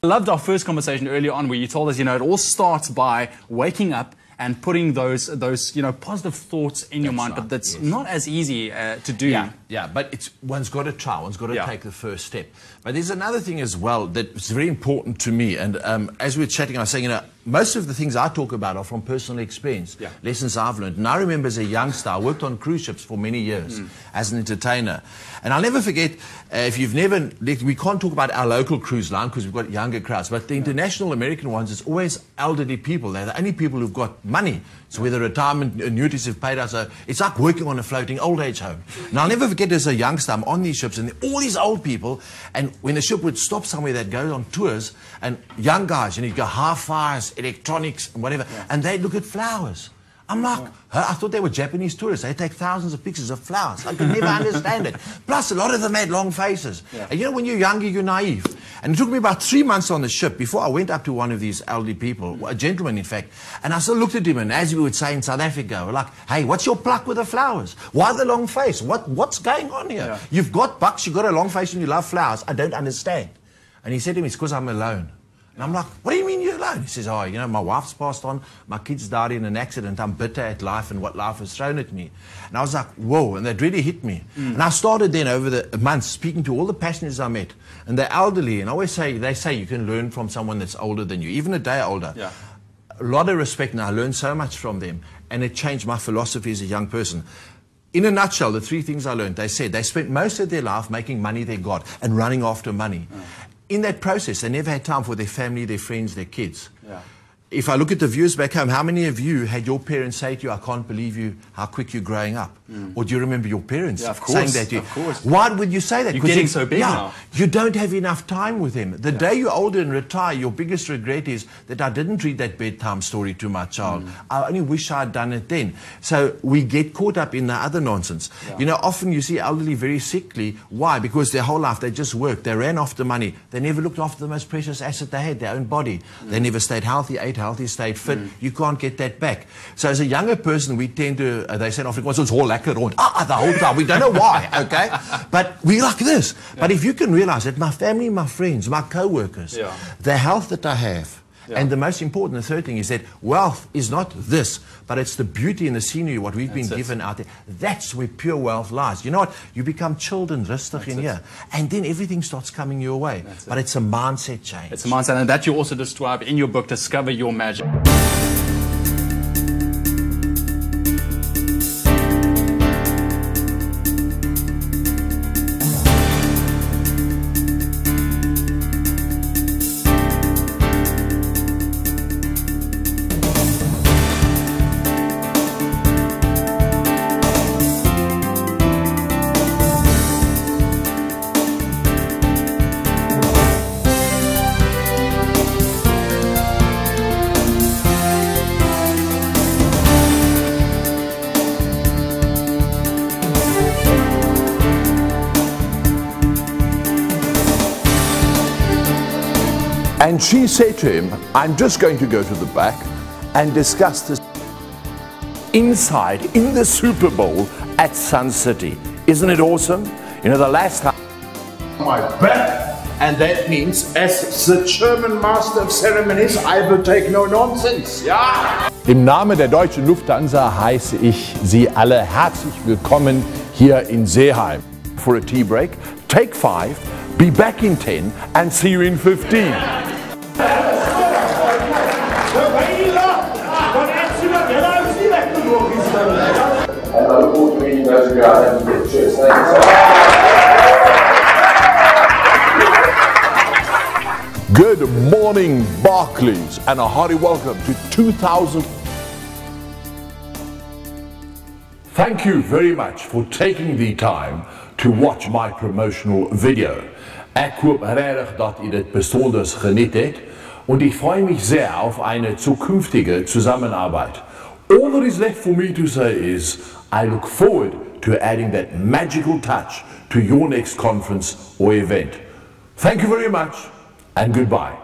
I loved our first conversation earlier on where you told us, it all starts by waking up and putting those positive thoughts in your mind, but that's not as easy to do. Yeah, but one's got to try, one's got to take the first step. But there's another thing as well that's very important to me, and as we were chatting, I was saying, most of the things I talk about are from personal experience, lessons I've learned. And I remember as a youngster, I worked on cruise ships for many years as an entertainer. And I'll never forget, if you've never, we can't talk about our local cruise line because we've got younger crowds, but the international American ones, it's always elderly people. They're the only people who've got money. So whether retirement annuities have paid us, it's like working on a floating old age home. And I'll never forget as a youngster, I'm on these ships and all these old people, and when the ship would stop somewhere, they'd go on tours, and young guys, you'd go hi-fis, electronics, and whatever, and they'd look at flowers. I'm like, I thought they were Japanese tourists. They take thousands of pictures of flowers. I could never understand it. Plus, a lot of them had long faces. And when you're younger, you're naive. And it took me about 3 months on the ship before I went up to one of these elderly people, a gentleman, in fact, and I still looked at him, and as we would say in South Africa, we're like, hey, what's your pluck with the flowers? Why the long face? What's going on here? You've got bucks, you've got a long face, and you love flowers. I don't understand. And he said to me, it's because I'm alone. And I'm like, what do you mean you're alone? He says, my wife's passed on, my kids died in an accident, I'm bitter at life and what life has thrown at me. And I was like, whoa, and that really hit me. And I started then over the months speaking to all the passengers I met, and they're elderly, and I always say, they say you can learn from someone that's older than you, even a day older. A lot of respect, and I learned so much from them, and it changed my philosophy as a young person. In a nutshell, the 3 things I learned, they said they spent most of their life making money their God and running after money. In that process, they never had time for their family, their friends, their kids. If I look at the viewers back home, how many of you had your parents say to you, I can't believe you, how quick you're growing up? Or do you remember your parents saying that to you? Of course. Why would you say that? You're getting so big now. You don't have enough time with them. The day you're older and retire, your biggest regret is that I didn't read that bedtime story to my child. I only wish I'd done it then. So we get caught up in the other nonsense. Often you see elderly very sickly. Why? Because their whole life they just worked. They ran after money. They never looked after the most precious asset they had, their own body. They never stayed healthy, ate healthy, stayed fit. You can't get that back. So as a younger person, we tend to, they say in Afrikaans, it's all lekker rond. The whole time. We don't know why, okay? But we like this. But if you can realize that my family, my friends, my co-workers, the health that I have, and the most important, the third thing is that wealth is not this, but it's the beauty and the scenery, what we've been given out there. That's where pure wealth lies. You know what? You become children, rustig in here, and then everything starts coming your way. But it's a mindset change. It's a mindset, and that you also describe in your book, Discover Your Magic. And she said to him, I'm just going to go to the back and discuss this inside in the Super Bowl at Sun City. Isn't it awesome? The last time my back, and that means as the German master of ceremonies, I will take no nonsense. Im Namen der Deutschen Lufthansa heiße ich Sie alle herzlich willkommen hier in Seeheim. For a tea break, take 5, be back in 10, and see you in 15. And I look forward to meeting those of you out there in the church. Good morning, Barclays, and a hearty welcome to 2000. Thank you very much for taking the time to watch my promotional video. Ek hoop regtig dat u dit besonders geniet het und ich freue mich sehr auf eine zukünftige Zusammenarbeit. All that is left for me to say is I look forward to adding that magical touch to your next conference or event. Thank you very much and goodbye.